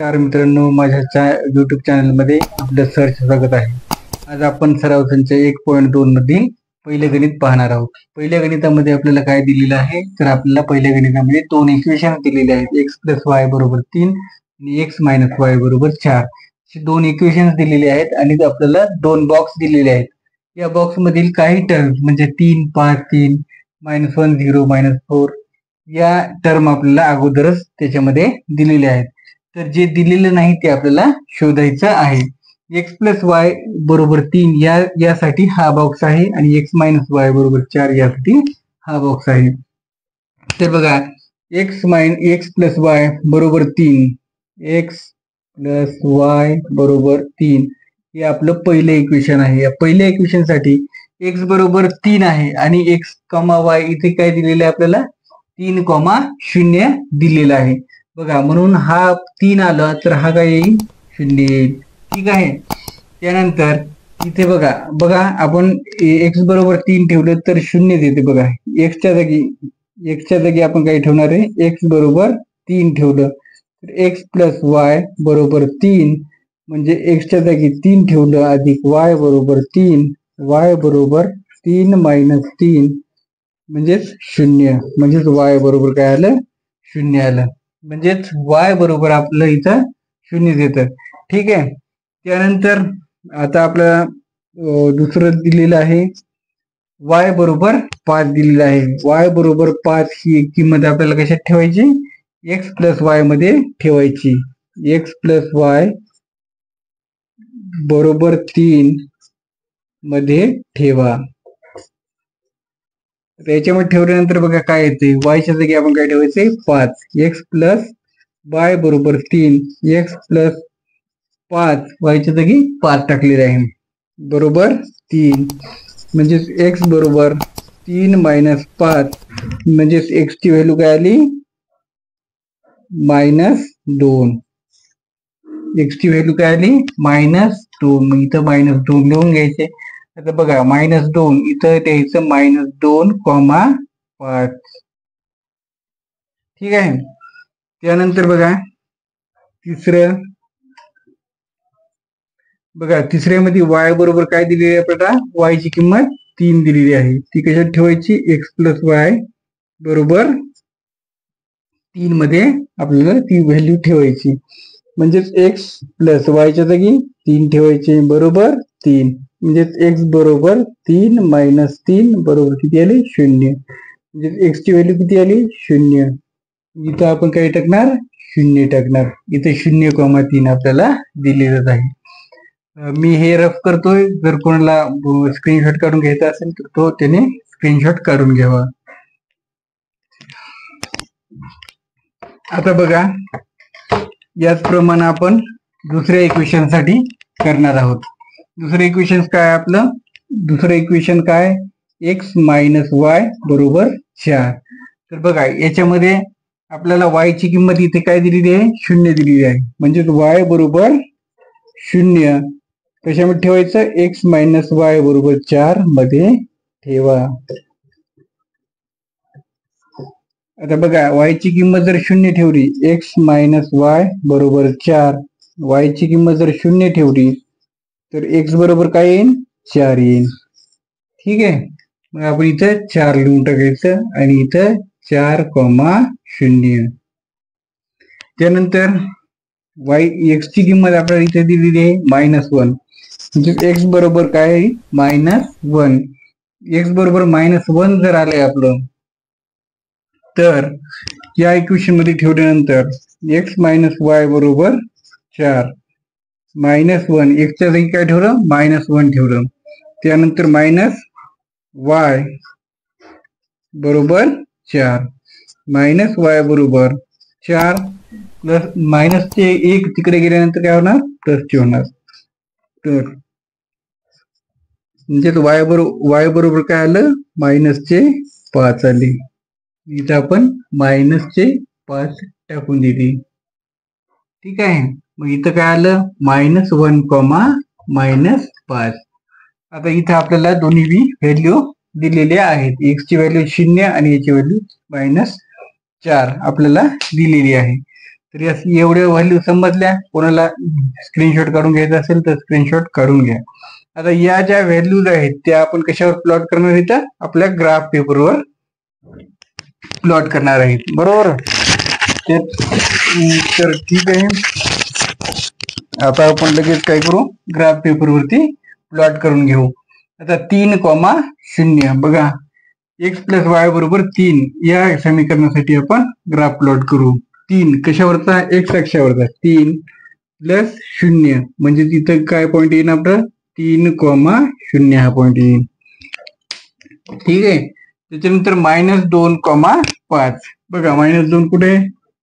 नमस्कार मित्रांनो, माझ्या YouTube चॅनलमध्ये आपलं सहर्ष स्वागत आहे. आज आपण सराव संच 1.2 मधील पहिले गणित पाहणार आहोत. पहिल्या गणितामध्ये आपल्याला काय दिलेलं आहे, तर आपल्याला पहिल्या गणितामध्ये दोन इक्वेशन दिलेले आहेत. x + y = 3 आणि x - y = 4 असे दोन इक्वेशन्स दिलेले आहेत आणि आपल्याला दोन बॉक्स दिलेले आहेत. या बॉक्स मधील काही टर्म म्हणजे 3, 5, 3, -1, 0, -4 या टर्म आपल्याला अगोदरच त्याच्यामध्ये दिलेले आहेत. तर जे दिलेलं नाही ते आपल्याला शोधायचं आहे. x + y = 3 यासाठी हा बॉक्स आहे आणि x - y = 4 यासाठी हा बॉक्स आहे. तर बघा, x + y = 3, x + y = 3 हे आपलं पहिलं इक्वेशन आहे. या पहिल्या इक्वेशन साठी x = 3 आहे आणि x, y इथे काय दिलेलं आहे आपल्याला 3, 0 दिलेला आहे. बघा, म्हणून हा 3 आला तर हा काय येईल, 0 येईल. ठीक आहे. त्यानंतर इथे बघा आपण x = 3 ठेवलं तर 0 देते. बघा, x च्या जागी आपण काय ठेवणार आहे, x = 3 ठेवलं तर x + y = 3 म्हणजे x च्या जागी 3 ठेवलं अधिक y = 3, y = 3 - 3 म्हणजेच 0, म्हणजेच y बरोबर काय आलं, 0 आलं. म्हणजेच y बरोबर आपलं इथं 0 देतं. ठीक आहे. त्यानंतर आता आपल्याला दुसरं दिलेलं आहे, y = 5 दिलेलं आहे. y = 5 ही किंमत आपल्याला कशात ठेवायची, x + y मध्ये ठेवायची. x + y = 3 मध्ये ठेवा. याच्यामध्ये ठेवल्यानंतर बघा काय येते, y च्या जागी आपण काय ठेवायचे, 5. x + y = 3, x + 5 y च्या जागी 5 टाकलेले आहे बरोबर 3. म्हणजेच x = 3 - 5 म्हणजेच x ची व्हॅल्यू काय आली, -2. x ची व्हॅल्यू काय आली, -2. मग इथं -2 लिहून घ्यायचे. आता बघा, -2 इथं द्यायचं -2, 5. ठीक आहे. त्यानंतर बघा तिसऱ्यामध्ये y बरोबर काय दिलेली आहे आपल्याला, y ची किंमत 3 दिलेली आहे. ती कशात ठेवायची, x + y = 3 मध्ये आपल्याला ती व्हॅल्यू ठेवायची. म्हणजेच x + y च्या जागी 3 ठेवायचे बरोबर 3. म्हणजेच x = 3 - 3 बरोबर किती आले, 0. म्हणजे x ची व्हॅल्यू किती आली, 0. इथं आपण काय टाकणार, 0 टाकणार. इथे 0,3 आपल्याला दिलेलं आहे. मी हे रफ करतोय. जर कोणाला स्क्रीनशॉट काढून घ्यायचा असेल तर तो त्याने स्क्रीनशॉट काढून घ्यावा. आता बघा, याचप्रमाणे आपण दुसऱ्या इक्वेशन साठी करणार आहोत. दुसरं इक्वेशन काय आपलं, दुसरं इक्वेशन काय, x - y = 4. तर बघा, याच्यामध्ये आपल्याला y ची किंमत इथे काय दिलेली आहे, 0 दिलेली आहे. म्हणजे y = 0 कशामध्ये ठेवायचं, x - y = 4 मध्ये ठेवा. आता बघा, y ची किंमत जर 0 ठेवली, x - y = 4, y ची किंमत जर 0 ठेवली तर x बरोबर काय येईल, 4 येईल. ठीक आहे. मग आपण इथं 4 लिहून टाकायचं आणि इथं 4, 0. त्यानंतर x ची किंमत आपल्याला इथे दिलेली आहे -1. म्हणजे x बरोबर काय आहे, -1. x बरोबर -1 जर आलंय आपलं, तर या इक्वेशन मध्ये ठेवल्यानंतर x - y = 4, -1 x च्या जागी काय ठेवलं, -1 ठेवलं. त्यानंतर -y = 4, -y = 4 प्लस मायनसचे 1 तिकडे गेल्यानंतर काय होणार, प्लसचे होणार. तर म्हणजे y बरोबर काय आलं, -5 आले. इथं आपण -5 टाकून दिली. ठीक आहे. मग इथं काय आलं, -1, -5. आता इथं आपल्याला दोन्ही व्हॅल्यू दिलेल्या आहेत. x ची व्हॅल्यू 0 आणि याची व्हॅल्यू -4 आपल्याला दिलेली आहे. तर एवढ्या व्हॅल्यू समजल्या. कोणाला स्क्रीनशॉट काढून घ्यायचा असेल तर स्क्रीनशॉट काढून घ्या. आता या ज्या व्हॅल्यूज आहेत त्या आपण कशावर प्लॉट करणार आहेत, आपल्या ग्राफ पेपरवर प्लॉट करणार आहेत, बरोबर. तर ठीक आहे, आता आपण लगेच काय करू, ग्राफ पेपरवरती प्लॉट करून घेऊ. आता 3,0 बघा, एक्स प्लस वाय बरोबर 3 या समीकरणासाठी आपण ग्राफ प्लॉट करू. 3 कशावरचा, एक्स अक्षावरचा. 3+0 म्हणजे तिथं काय पॉईंट येईल आपलं, 3,0 हा पॉईंट येईल. ठीक आहे. त्याच्यानंतर -2,5 बघा, -2 कुठे,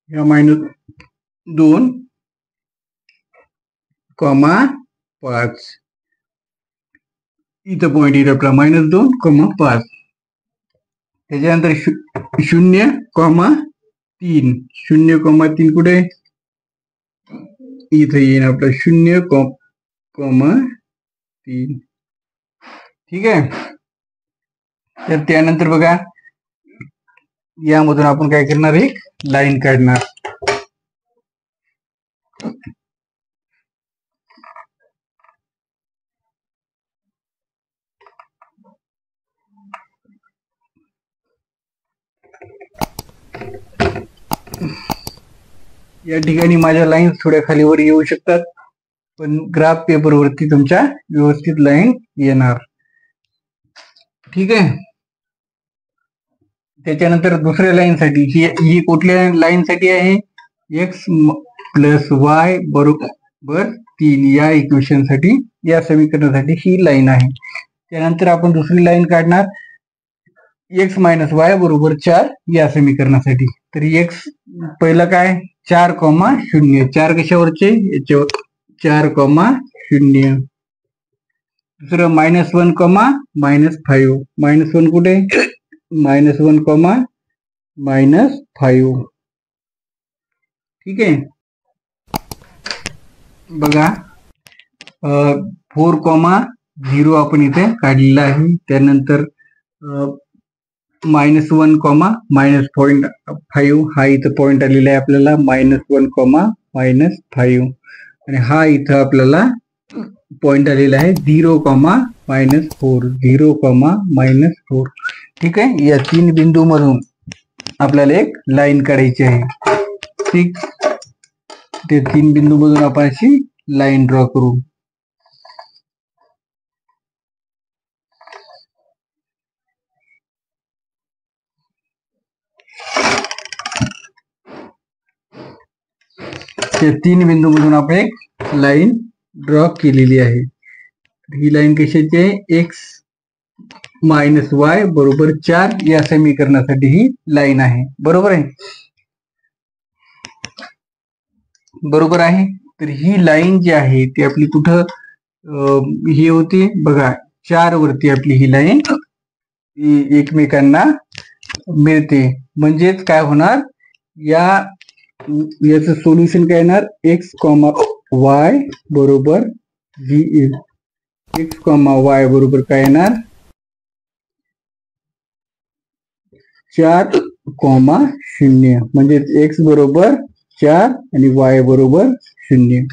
-2,5 इथं पॉईंट येईल आपला -2,5. त्याच्यानंतर 0,3 कुठे, इथं येईल आपला 0,3. ठीक आहे. तर त्यानंतर बघा, यामधून आपण काय करणार, एक लाईन काढणार. या ठिकाणी माझ्या लाईन थोड्या खालीवर येऊ शकतात, पण ग्राफ पेपरवरती तुमच्या व्यवस्थित लाईन येणार. ठीक आहे. त्याच्यानंतर दुसऱ्या लाईन साठी, ही कुठल्या लाईन साठी आहे, एक्स प्लस वाय बरोबर 3 या इक्वेशन साठी, या समीकरणासाठी ही लाईन आहे. त्यानंतर आपण दुसरी लाईन काढणार, एक्स मायनस वाय बरोबर 4 या समीकरणासाठी. तर एक्स पहिला काय, 4,0, 4 कशावरचे, याच्यावर 4,0. दुसरं -1, -5, -1 कुठे, -1, -5. ठीक आहे. बघा, 4,0 आपण इथे काढलेला आहे. त्यानंतर -1, -5 हा इथं पॉइंट आलेला आहे आपल्याला, -1, -5. आणि हा इथं आपल्याला पॉइंट आलेला आहे 0,-4, 0,-4. ठीक आहे. या 3 बिंदू मधून आपल्याला एक लाईन काढायची आहे. ठीक, ते 3 बिंदू मधून आपण अशी लाईन ड्रॉ करू. त्या 3 बिंदू मधून आपण एक लाईन ड्रॉ केलेली आहे. ही लाईन कशाची आहे, एक्स मायनस वाय बरोबर 4 या समीकरणासाठी ही लाईन आहे, बरोबर आहे. बरोबर आहे. तर ही लाईन जी आहे ती आपली कुठं ही होती, बघा 4 वरती आपली ही लाईन एकमेकांना मिळते. म्हणजेच काय होणार, याचं सोल्युशन काय येणार, एक्स वाय बरोबर एक्स वाय बरोबर काय येणार, 4,0. म्हणजे एक्स बरोबर 4 आणि वाय बरोबर 0.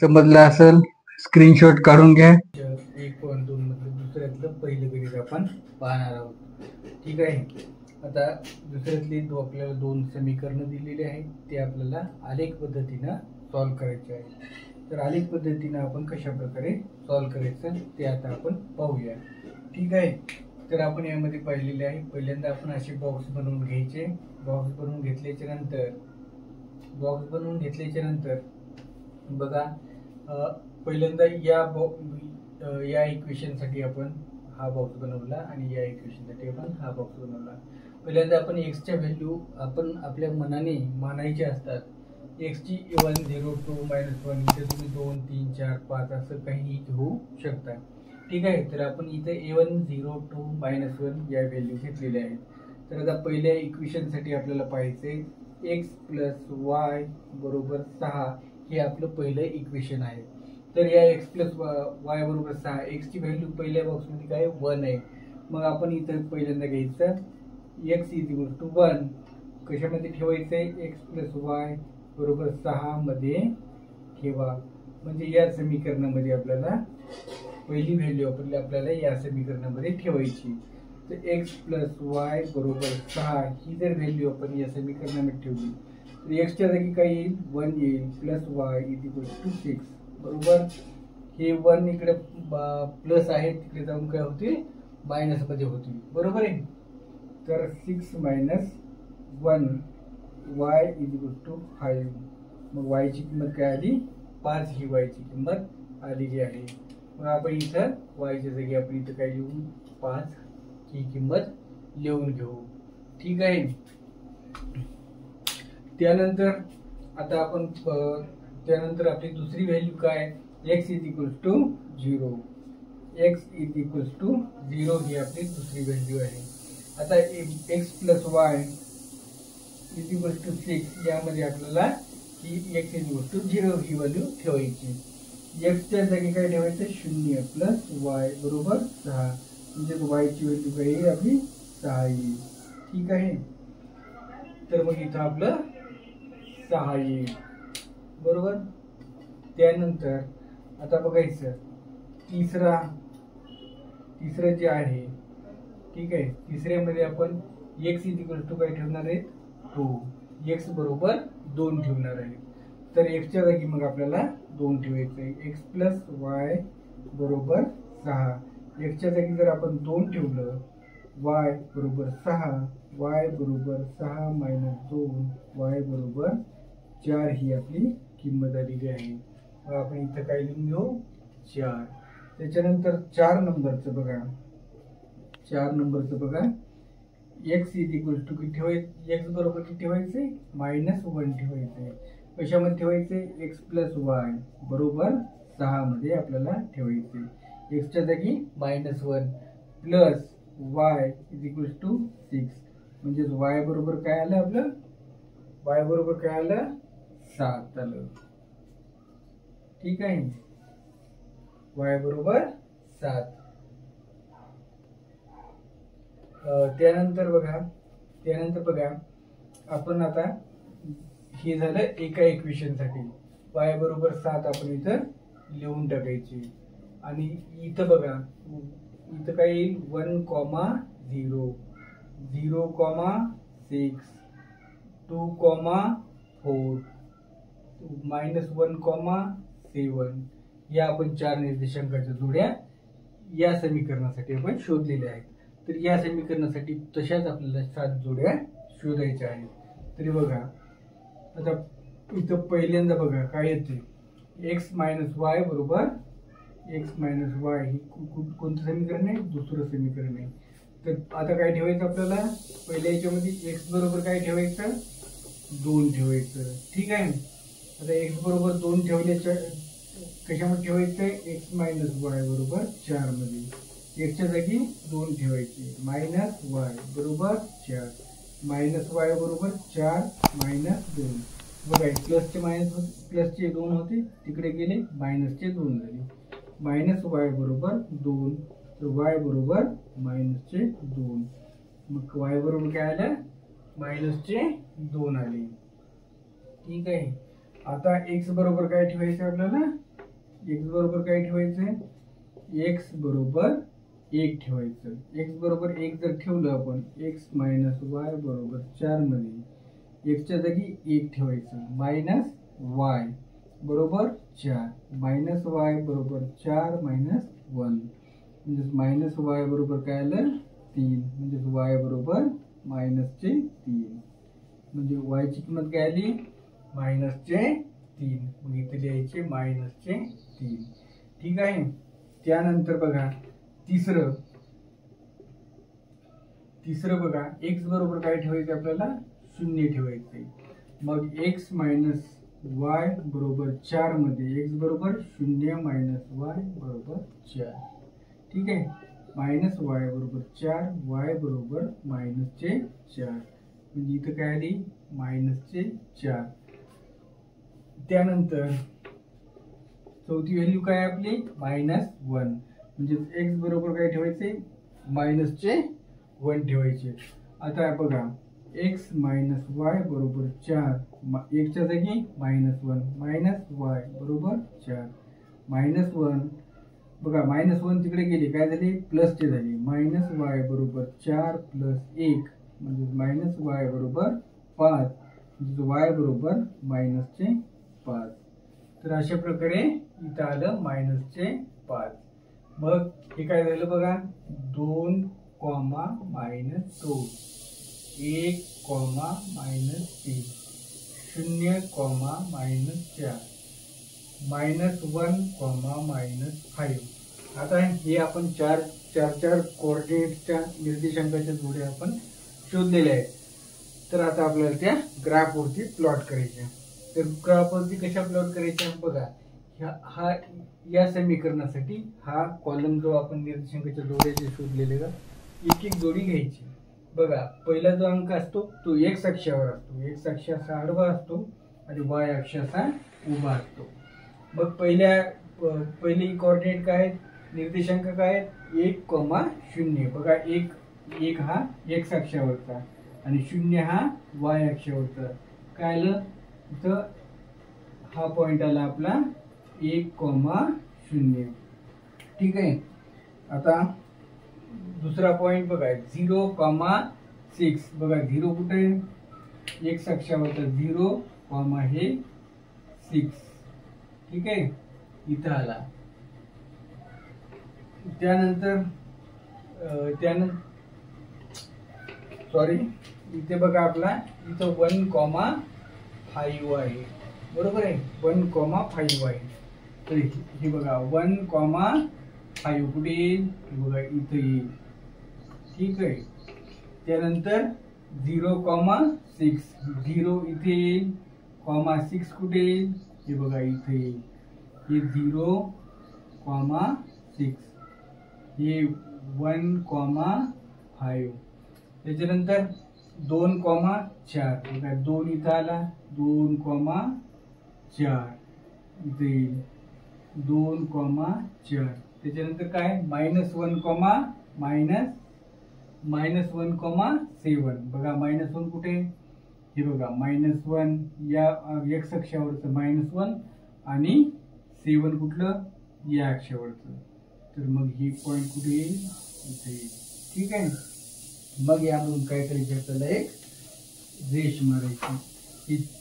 समजलं असेल, स्क्रीनशॉट काढून घ्या. 1.2 मध्ये दुसऱ्यातलं पहिलं गणित आपण पाहणार आहोत. ठीक आहे. आता दुसऱ्यातली आपल्याला 2 समीकरणं दिलेली आहेत, ते आपल्याला आलेख पद्धतीनं सॉल्व्ह करायचे आहे. तर आलेख पद्धतीनं आपण कशा प्रकारे सॉल्व्ह करायचं ते आता आपण पाहूया. ठीक आहे. तर आपण यामध्ये पाहिलेले आहे, पहिल्यांदा आपण असे बॉक्स बनवून घ्यायचे. बॉक्स बनवून घेतल्याच्या नंतर बघा, पहिल्यांदा या इक्वेशन साठी आपण हा बॉक्स बनवला आणि या इक्वेशन साठी आपण हा बॉक्स बनवला. पहिल्यांदा आपण एक्सच्या व्हॅल्यू आपण आपल्या मनाने मानायचे असतात. एक्सची 1, 0, 2, -1 इथे तुम्ही 2, 3, 4, 5 असं काही घेऊ शकता. ठीक आहे. तर आपण इथे A1, 0, 2, -1 या व्हॅल्यू घेतलेल्या आहेत. तर आता पहिल्या इक्वेशन साठी आपल्याला पाहायचे एक्स प्लस वाय बरोबर 6 हे आपलं पहिलं इक्वेशन आहे. तर या एक्स प्लस वाय बरोबर 6, एक्सची व्हॅल्यू पहिल्या बॉक्समध्ये काय 1 आहे. मग आपण इथे पहिल्यांदा घ्यायचं एक्स इज इक्वल टू 1. कशामध्ये ठेवायचंय, एक्स प्लस वाय बरोबर 6 मध्ये ठेवा. म्हणजे या समीकरणामध्ये आपल्याला पहिली व्हॅल्यू आपल्याला या समीकरणामध्ये ठेवायची. तर एक्स प्लस वाय बरोबर 6 ही जर व्हॅल्यू आपण या समीकरणामध्ये ठेवली तर एक्सच्या जागी काय येईल, 1 येईल, plus Y is equal to 6. बरोबर. हे 1 इकडे प्लस आहे, तिकडे जाऊन काय होते, मायनस मध्ये होते. बरोबर आहे. तर 6 minus 1 Y is equal to 5. मग वायची किंमत काय आली, 5 ही वायची किंमत आलेली आहे. मग आपण इथं वायच्या जागी आपण इथं काय लिहू, 5 ही किंमत लिहून घेऊ. ठीक आहे. त्यानंतर आता आपण त्यानंतर आपली दुसरी व्हॅल्यू काय, x is equal to 0. X is equal to 0 ही आपली दुसरी व्हॅल्यू आहे. आता x plus Y is equal to 6 यामध्ये आपल्याला ही एक्स इज इक्वल टू 0 ही व्हॅल्यू ठेवायची. एक्सच्या जागी काय ठेवायचं, 0 प्लस वाय बरोबर 6. म्हणजे वायची व्हॅल्यू काय येईल आपली 6 येईल. ठीक आहे. तर मग इथं आपलं 6 येईल. बरोबर. त्यानंतर आता बघायचं तिसरं जे आहे. ठीक आहे. तिसऱ्यामध्ये आपण एक्स इज इक्वल टू काय ठेवणार आहे, 2. एक्स बरोबर 2 ठेवणार आहे. तर एक्सच्या जागी मग आपल्याला 2 ठेवायचं आहे. एक्स प्लस वाय बरोबर 6. एक्सच्या जागी जर आपण 2 ठेवलं, वाय बरोबर 6, वाय बरोबर 6 मायनस 2 वाय बरोबर 4 ही आपली किंमत आलेली आहे. मग आपण इथं काय लिहून घेऊ, 4. त्याच्यानंतर 4 नंबरचं बघा, एक्स इज इक्वल टू किती ठेवायचं, एक्स बरोबर किती ठेवायचे, -1 ठेवायचे. कशामध्ये ठेवायचे, एक्स प्लस वाय बरोबर 6 मध्ये आपल्याला ठेवायचे. एक्सच्या जागी -1 plus Y is equal to 6. म्हणजे वाय बरोबर काय आलं आपलं, वाय बरोबर काय आलं, 7 आलं. ठीक आहे. वाय बरोबर 7. त्यानंतर बघा आपण आता हे झालं एका इक्वेशन साठी. वाय बरोबर 7 आपण इथं लिहून टाकायची. आणि इथं बघा, इथं काय येईल, 1, 0, 0, 6, 2, 4, -1, 7 या आपण 4 निर्देशांकाच्या जोड्या या समीकरणासाठी आपण शोधलेल्या आहेत. तर या समीकरणासाठी तशाच आपल्याला 7 जोड्या शोधायच्या आहेत. तरी बघा आता इथं पहिल्यांदा बघा काय येते, एक्स मायनस वाय बरोबर एक्स मायनस वाय ही कोणतं समीकरण आहे, दुसरं समीकरण आहे. तर आता काय ठेवायचं आपल्याला, पहिल्या याच्यामध्ये एक्स बरोबर काय ठेवायचं, 2 ठेवायचं. ठीक आहे. आता एक्स बरोबर 2 ठेवल्याच्या कशामध्ये ठेवायचं, एक्स मायनस वाय बरोबर 4 मध्ये. एक्सच्या जागी 2 ठेवायचे, मायनस वाय बरोबर 4, मायनस वाय बरोबर 4 मायनस 2. बघा प्लसचे 2 होते, तिकडे गेले मायनसचे 2 झाले. मायनस वाय बरोबर 2, तर वाय बरोबर मायनसचे 2. मग वाय बरोबर काय आलं, मायनसचे 2 आले. ठीक आहे. आता एक्स बरोबर काय ठेवायचं आपल्याला, एक्स बरोबर काय ठेवायचं, एक्स बरोबर 1 ठेवायचं. एक्स बरोबर 1 जर ठेवलं आपण, एक्स मायनस वाय बरोबर 4 मध्ये एक्सच्या जागी 1 ठेवायचं, मायनस वाय बरोबर 4, मायनस वाय बरोबर 4 मायनस 1. म्हणजे मायनस वाय बरोबर काय आलं, 3. म्हणजे वाय बरोबर मायनसचे 3. म्हणजे वायची किंमत काय आली, -3. मग इथे लिहायचे -3. ठीक आहे. त्यानंतर बघा तिसरं बघा, एक्स बरोबर काय ठेवायचं आपल्याला, 0 ठेवायचे. मग एक्स मायनस वाय बरोबर 4 मध्ये एक्स बरोबर 0 मायनस वाय बरोबर 4. ठीक आहे. मायनस वाय बरोबर 4, वाय बरोबर -4. म्हणजे इथं काय आली, -4. त्यानंतर चौथी व्हॅल्यू काय आपली, -1. म्हणजे एक्स बरोबर काय ठेवायचे, -1 ठेवायचे. आता बघा एक्स मायनस वाय बरोबर 4, एकच्या जागी -1 मायनस वाय बरोबर 4 -1 बघा -1 तिकडे गेले काय झाले प्लसचे झाले मायनस वाय बरोबर 4 प्लस 1 म्हणजे मायनस वाय बरोबर 5 म्हणजे वाय बरोबर -5. तर अशा प्रकारे इथं आलं -5. मग हे काय झालं बघा 2, -2 1, -3 0, -4 -1, -5. आता हे आपण चार कोऑर्डिनेटच्या निर्देशांकाच्या जोड्या आपण शोधलेल्या आहेत. तर आता आपल्याला त्या ग्राफवरती प्लॉट करायच्या. तर ग्राफवरती कशा प्लॉट करायच्या बघा. हा या समीकरणासाठी हा कॉलम जो आपण निर्देशांकाच्या जोड्याचे शोधलेले एक एक जोडी घ्यायची. बघा पहिला जो अंक असतो तो एक्स अक्षावर असतो, एक्स अक्षाचा आडवा असतो आणि वाय अक्षाचा उभा असतो. मग पहिले कोऑर्डिनेट काय आहेत, निर्देशांक काय आहेत 1, 0. बघा 1 हा एक्स अक्षावरचा आणि 0 हा वाय अक्षावरचा. काय आलं इथं हा पॉइंट आला आपला 1, 0. ठीक आहे. आता दुसरा पॉइंट बघा 0, 6. बघा 0 कुठे आहे एक्स अक्षावरचा 0, हे 6. ठीक आहे इथं आला. त्यानंतर सॉरी इथे बघा आपला इथं 1, 5 आहे बरोबर आहे 1, 5 आहे. तर हे बघा 1, 5 कुठे येईल बघा इथे येईल. ठीक आहे. त्यानंतर 0, 6 0 इथे येईल 6 कुठे येईल हे बघा इथे येईल. हे 0, 6 हे 1, 5. त्याच्यानंतर 2, 4 बघा 2 इथं आला 2, 4 इथे येईल 2, 4. त्याच्यानंतर काय -1, -1, -7. बघा -1 कुठे हे बघा -1 या एक्स अक्षावरचं -1 आणि 7 कुठलं या अक्षावरचं. तर मग ही पॉइंट कुठे येईल इथे येईल. ठीक आहे. मग यामधून काय करायचं आपल्याला एक रेष मारायची.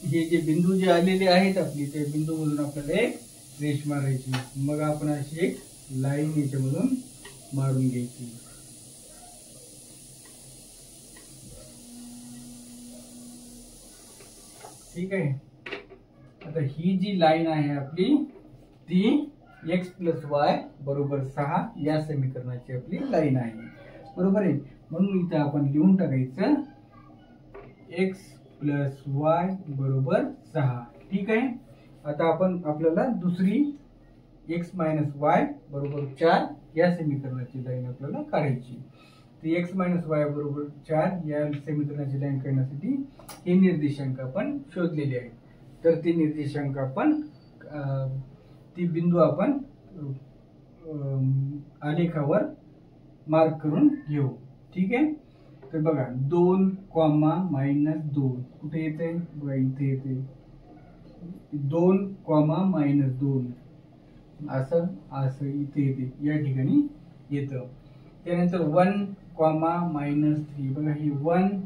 हे जे बिंदू जे आलेले आहेत आपली त्या बिंदूमधून आपल्याला एक रेष मारायची. मग आपण अशी एक लाईन याच्यामधून मारून घ्यायची. ठीक आहे. आता ही जी लाईन आहे आपली ती x + y बरोबर 6 या समीकरणाची आपली लाईन आहे बरोबर आहे. म्हणून इथं आपण लिहून टाकायचं x + y बरोबर 6. ठीक आहे. आता आपल्याला दुसरी x - y बरोबर 4 या समीकरणाची लाईन आपल्याला काढायची. तर x - y बरोबर 4 या समीकरणाची लाईन काढण्यासाठी हे निर्देशांक आपण शोधलेले आहेत. तर ते निर्देशांक आपण ती बिंदू आपण आलेखावर मार्क करून घेऊ. ठीक आहे. तर बघा 2, -2 कुठे येते बघा इथे येते 2, -2 असं इथे येते या ठिकाणी येतं. त्यानंतर 1, -3 बघा ही 1,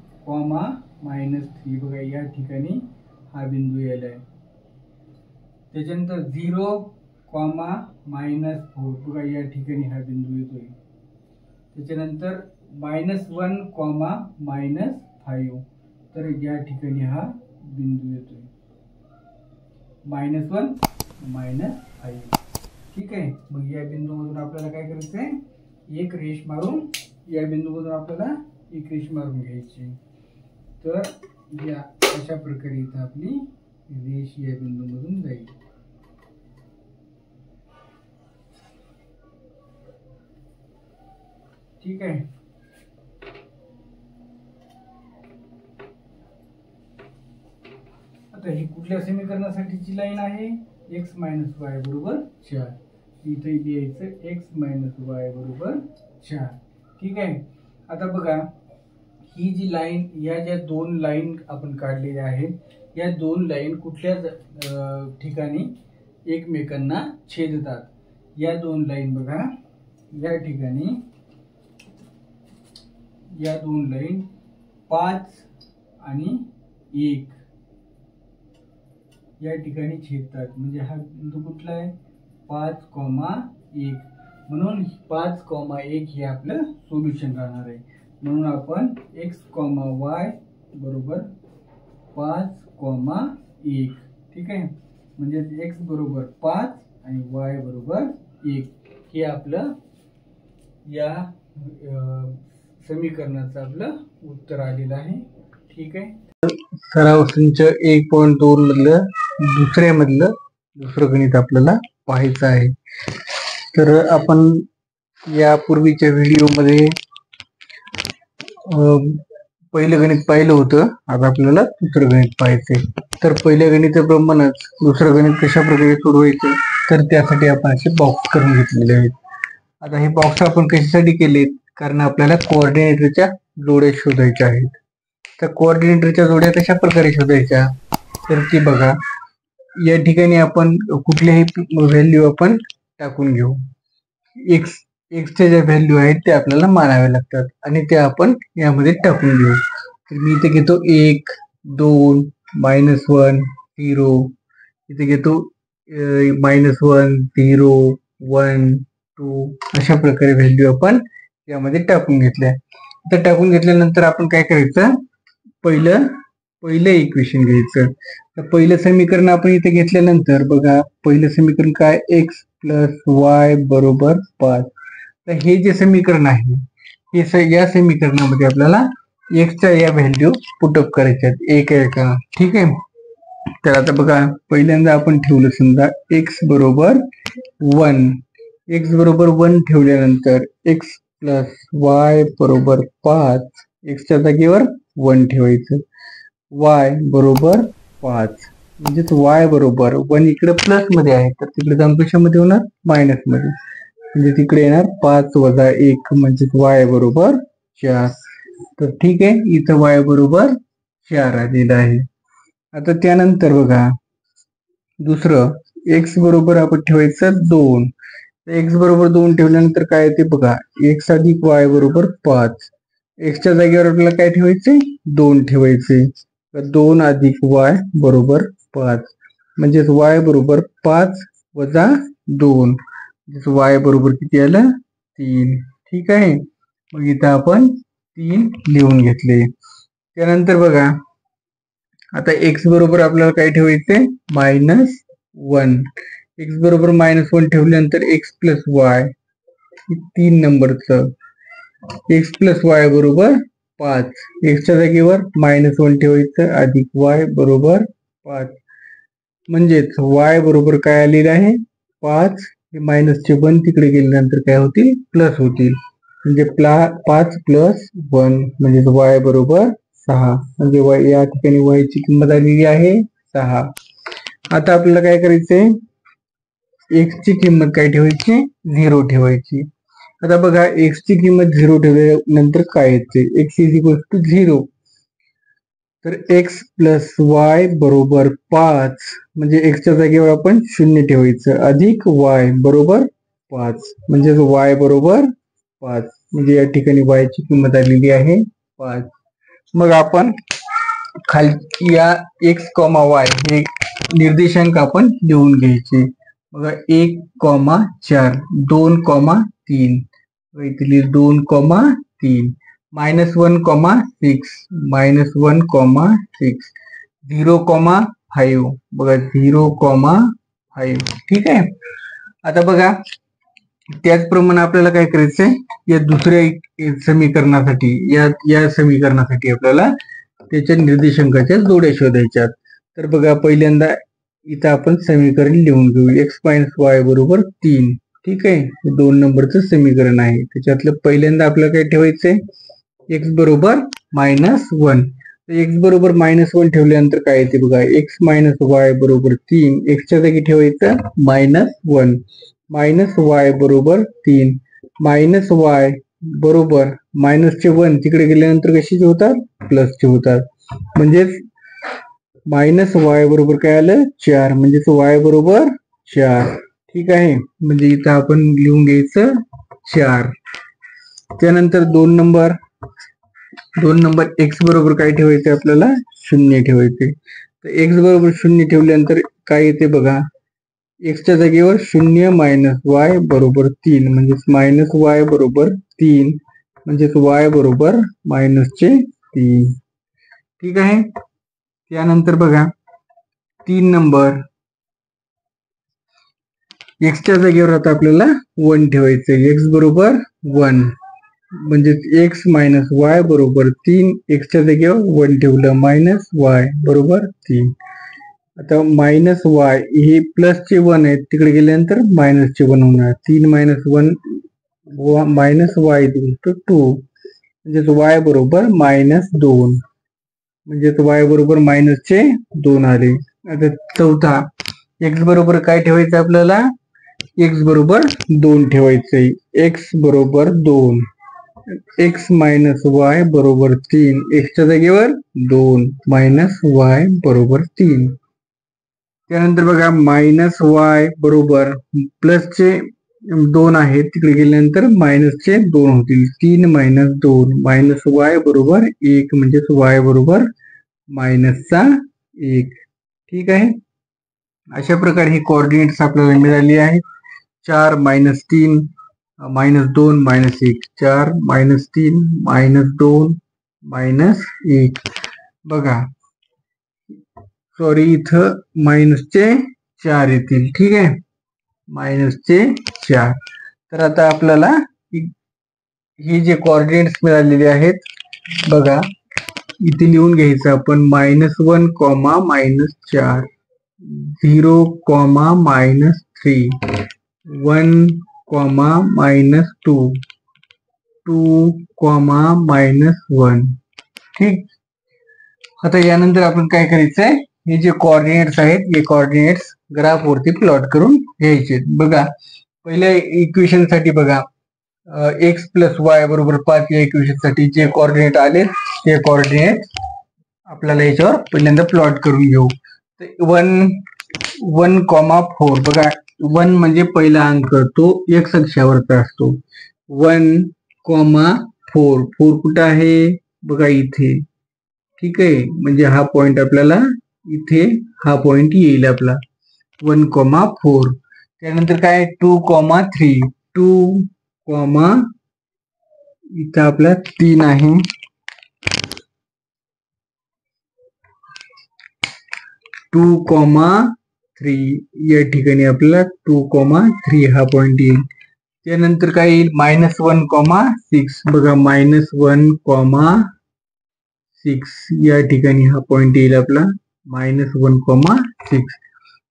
-3 बघा या ठिकाणी हा बिंदू यायलाय. त्याच्यानंतर 0, -4 बघा या ठिकाणी हा बिंदू येतोय. त्याच्यानंतर -1, -5 तर या ठिकाणी हा बिंदू येतोय -1, -5. ठीक आहे. मग या बिंदूमधून आपल्याला काय करायचंय एक रेष मारून या बिंदूमधून आपल्याला एक रेष मारून घ्यायची. तर या अशा प्रकारे इथं आपली रेष या बिंदूमधून जाईल. ठीक आहे. आता ही कुठल्या समीकरणासाठीची लाईन आहे x - y बरोबर 4. इथे लिहायचं x - y बरोबर 4. ठीक आहे. आता बघा ही जी लाईन, या ज्या दोन लाईन आपण काढलेल्या आहेत, या दोन लाईन कुठल्या ठिकाणी एकमेकांना छेदतात. या दोन लाईन बघा, या ठिकाणी या दोन लाईन 5 आणि 1 या ठिकाणी छेदतात. म्हणजे हा बिंदू कुठला आहे? 5,1. म्हणून 5,1 हे आपलं सोल्युशन राहणार आहे. म्हणून आपण x, y बरोबर 5,1. ठीक आहे. म्हणजे x बरोबर 5 आणि y बरोबर 1 हे आपलं या समीकरणाचं आपलं उत्तर आलेलं आहे. ठीक आहे. सराव संच 1.2 मधलं दुसरं गणित आपल्याला पाहायचं आहे. तर आपण यापूर्वीच्या व्हिडिओमध्ये पहिलं गणित पाहिलं होतं. आता आपल्याला दुसरं गणित पाहायचंय. तर पहिल्या गणिताप्रमाणेच दुसरं गणित कशा प्रकारे सोडवायचं, तर त्यासाठी आपण असे बॉक्स करून घेतलेले आहेत. आता हे बॉक्स आपण कशासाठी केलेत? कारण आपल्याला कोऑर्डिनेटरच्या जोड्या शोधायच्या आहेत. तर कोऑर्डिनेटरच्या जोड्या कशा प्रकारे शोधायच्या, तर ती बघा. या ठिकाणी आपण कुठल्याही व्हॅल्यू आपण टाकून घेऊ. एक्सच्या ज्या व्हॅल्यू आहेत त्या आपल्याला मानाव्या लागतात आणि त्या आपण यामध्ये टाकून घेऊ. तर मी इथे घेतो 1, 2, -1, 0. इथे घेतो -1, 0, 1, 2. अशा प्रकारे व्हॅल्यू आपण यामध्ये टाकून घेतल्या. तर टाकून घेतल्यानंतर आपण काय करायचं? पहिलं इक्वेशन घ्यायचं. तर पहिलं समीकरण आपण इथे घेतल्यानंतर बघा, पहिलं समीकरण काय? x + y बरोबर 5. तर हे जे समीकरण आहे, हे या समीकरणामध्ये आपल्याला एक्सच्या या व्हॅल्यू पुटअप करायच्या आहेत एका. ठीक आहे. तर आता बघा, पहिल्यांदा आपण ठेवलं समजा x बरोबर 1. x बरोबर 1 ठेवल्यानंतर x + y बरोबर 5. एक्सच्या जागेवर 1 ठेवायचं. y बरोबर 5. म्हणजेच y बरोबर 1 इकडे प्लस मध्ये आहे, तर तिकडे जाऊन कशामध्ये होणार? मायनस मध्ये. म्हणजे तिकडे येणार 5 - 1 म्हणजे y बरोबर 4. तर ठीक आहे, इथं y बरोबर 4 आलेलं आहे. आता त्यानंतर बघा, दुसरं x बरोबर आपण ठेवायचं 2. x बरोबर 2 ठेवल्यानंतर काय येते बघा, x + y बरोबर 5. एक्सच्या जागेवर आपल्याला काय ठेवायचे? 2 ठेवायचे. 2 + y बरोबर 5. म्हणजेच y बरोबर 5 - 2. y बरोबर किती आलं? 3. ठीक आहे. मग इथं आपण 3 लिहून घेतले. त्यानंतर बघा, आता x बरोबर आपल्याला काय ठेवायचे? -1. x बरोबर -1 ठेवल्यानंतर x + y 3 नंबरचं. x + y बरोबर 5. एक्सच्या जागेवर -1 ठेवायचं अधिक y बरोबर 5. म्हणजेच y बरोबर काय आलेलं आहे? 5. हे मायनसचे 1 तिकडे गेल्यानंतर काय होतील? प्लस होतील. म्हणजे 5 + 1 म्हणजे y बरोबर 6. म्हणजे या ठिकाणी y ची किंमत आलेली आहे 6. आता आपल्याला काय करायचंय? x ची किंमत काय ठेवायची? 0 ठेवायची. आता बघा, x ची किंमत 0 ठेवल्यानंतर काय येते? x = 0. तर x + y बरोबर 5. म्हणजे एक्सच्या जागेवर आपण 0 ठेवायचं अधिक y बरोबर 5. म्हणजे y बरोबर 5. म्हणजे या ठिकाणी y ची किंमत आलेली आहे 5. मग आपण खाली या x, y हे निर्देशांक आपण लिहून घ्यायचे. बघा, 1, 4, 2, 3. इथली 2, 3. -1, 6, -1, 6. 0, 5. बघा, 0, 5. ठीक आहे. आता बघा, त्याचप्रमाणे आपल्याला काय करायचंय? या दुसऱ्या समीकरणासाठी, या समीकरणासाठी आपल्याला त्याच्या निर्देशांकाच्या जोड्या शोधायच्यात. तर बघा, पहिल्यांदा इथं आपण समीकरण लिहून घेऊ. x - y बरोबर 3. ठीक आहे. हे 2 नंबरचं समीकरण आहे. त्याच्यातलं पहिल्यांदा आपल्याला काय ठेवायचंय? x बरोबर -1. x बरोबर -1 ठेवल्यानंतर काय येते बघा, x - y बरोबर 3. एक्सच्या जागी ठेवायचं -1. -y बरोबर 3. -y बरोबर मायनसचे 1 तिकडे गेल्यानंतर कशाचे होतात, प्लसचे होतात. म्हणजेच मायनस वाय बरोबर काय आलं, 4. म्हणजेच वाय बरोबर 4. ठीक आहे, म्हणजे इथं आपण लिहून घ्यायचं 4. त्यानंतर 2 नंबर एक्स बरोबर काय ठेवायचे आपल्याला, 0 ठेवायचे. तर एक्स बरोबर 0 ठेवल्यानंतर काय येते बघा, एक्सच्या जागेवर 0 मायनस वाय बरोबर 3. म्हणजेच मायनस वाय बरोबर 3. म्हणजेच वाय बरोबर -3. ठीक आहे. त्यानंतर बघा 3 नंबर एक्सच्या जागेवर आता आपल्याला 1 ठेवायचं. एक्स बरोबर 1. म्हणजेच एक्स मायनस वाय बरोबर 3. एक्सच्या जागेवर 1 ठेवलं, मायनस वाय बरोबर 3. आता मायनस वाय हे प्लसचे 1 आहेत, तिकडे गेल्यानंतर मायनसचे 1 होणार. 3 मायनस 1 मायनस वाय 2. म्हणजेच वाय बरोबर -2. म्हणजेच वाय बरोबर -2 आले. आता चौथा एक्स बरोबर काय ठेवायचं आपल्याला, एक्स बरोबर 2 ठेवायचंय. एक्स बरोबर 2. एक्स मायनस वाय बरोबर 3. एक्सच्या जागेवर 2 मायनस वाय बरोबर 3. त्यानंतर बघा मायनस वाय बरोबर प्लसचे 2 आहेत, तिकडे गेल्यानंतर मायनसचे 2 होतील. 3 मायनस 2 मायनस वाय बरोबर 1. म्हणजेच वाय बरोबर -1. ठीक आहे. अशा प्रकारे हे कोऑर्डिनेट्स आपल्याला मिळाले आहेत. 4 -3 -2 -1. 4 -3 -2 -1. बघा सॉरी, इथं मायनसचे 4 येतील. ठीक आहे, मायनसचे 4. तर आता आपल्याला हे जे कोऑर्डिनेट्स मिळालेले आहेत बघा, इथे लिहून घ्यायचं आपण. -1, -4, 0, -3, 1, -2, 2, -1. ठीक. आता यानंतर आपण काय करायचंय, हे जे कोऑर्डिनेट्स आहेत हे कोऑर्डिनेट्स ग्राफ वरती प्लॉट करून घ्यायचे. बघा पहिल्या इक्वेशन साठी बघा, एक्स प्लस वाय बरोबर 5 या इक्वेशन साठी जे कोऑर्डिनेट आले ते कोऑर्डिनेट आपल्याला याच्यावर पहिल्यांदा प्लॉट करून घेऊ. 1,4 बघा, 1 म्हणजे पहिला अंक, तो एक्स अक्षावरचा असतो. 1,4 4 कुठं आहे बघा, इथे. ठीक आहे, म्हणजे हा पॉइंट आपल्याला इथे, हा पॉइंट येईल आपला 1,4. त्यानंतर काय 2,3 2, इथं आपला 3 आहे. 2,3 या ठिकाणी आपल्याला 2,3 हा पॉइंट येईल. त्यानंतर काय येईल -1,6 बघा, -1,6 या ठिकाणी हा पॉइंट येईल आपला -1,6.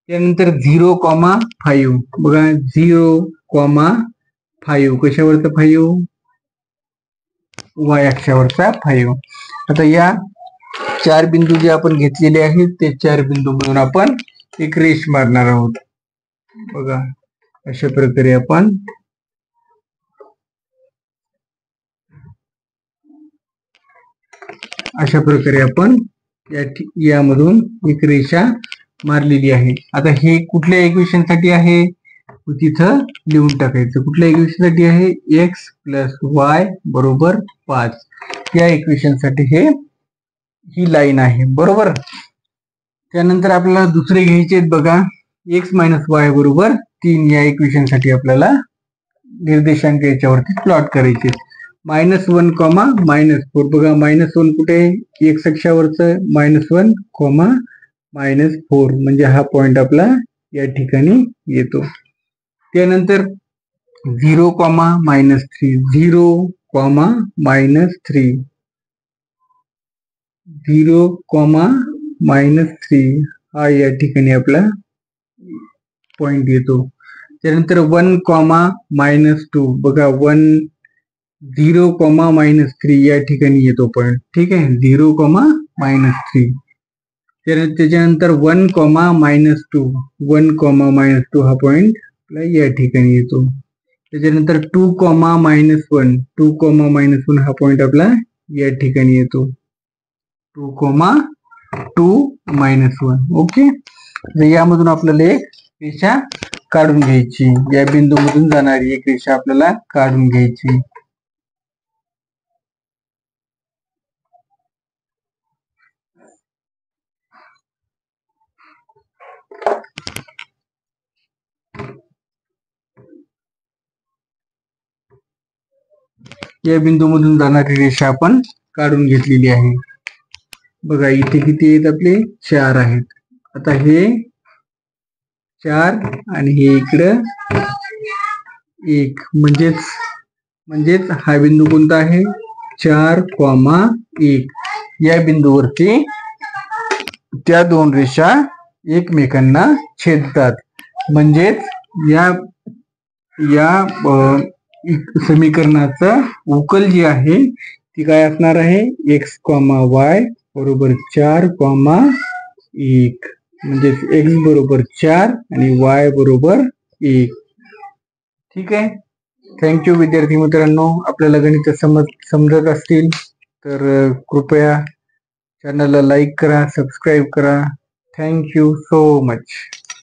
त्यानंतर 0,5 बघा, 0,5 कशावरचा 5, वाय अक्षावरचा 5. आता या 4 बिंदू जे आपण घेतलेले आहेत ते 4 बिंदू म्हणून आपण एक रेष मारणार आहोत. बघा अशा प्रकारे आपण यामधून एक रेषा मारलेली आहे. आता हे कुठल्या इक्वेशन साठी आहे, तिथं लिहून टाकायचं. कुठल्या इक्वेशन साठी आहे, एक्स प्लस वाय बरोबर 5 या इक्वेशन साठी ही लाईन आहे. बरोबर. त्यानंतर आपल्याला दुसरे घ्यायचे बघा, एक्स मायनस वाय बरोबर 3 या इक्वेशन साठी आपल्याला निर्देशांक याच्यावरती प्लॉट करायचे. -1, -4 बघा, -1 कुठे, एक्स अक्षावरचं, -1, -4 म्हणजे हा पॉइंट आपला या ठिकाणी येतो. त्यानंतर 0, -3 0, -3 0, -3 हा या ठिकाणी आपला पॉइंट येतो. त्यानंतर 1, -2 बघा, 0, -3 या ठिकाणी येतो पॉइंट. ठीक आहे, 0, -3. त्याच्यानंतर 1, -2 1, -2 हा पॉइंट आपला या ठिकाणी येतो. त्याच्यानंतर 2,-1 2,-1 हा पॉइंट आपला या ठिकाणी येतो. 2,-2-1 ओके. तर यामधून आपल्याला एक रेषा काढून घ्यायची. या बिंदूमधून जाणारी एक रेषा आपल्याला काढून घ्यायची. या बिंदूमधून जाणारी रेषा आपण काढून घेतलेली आहे. बघा इथे किती आहेत आपले 4 आहेत. आता हे 4 आणि हे इकडं 1 म्हणजेच हा बिंदू कोणता आहे 4,1. या बिंदूवरती त्या दोन रेषा एकमेकांना छेदतात. म्हणजेच या समीकरणाचा उकल जी आहे ती काय असणार आहे x, y बरोबर 4,1. म्हणजे x बरोबर 4 आणि y बरोबर 1. ठीक आहे. थँक्यू विद्यार्थी मित्रांनो. आपल्याला गणित समजत असतील तर कृपया चॅनलला लाईक करा, सबस्क्राईब करा. Thank you so much.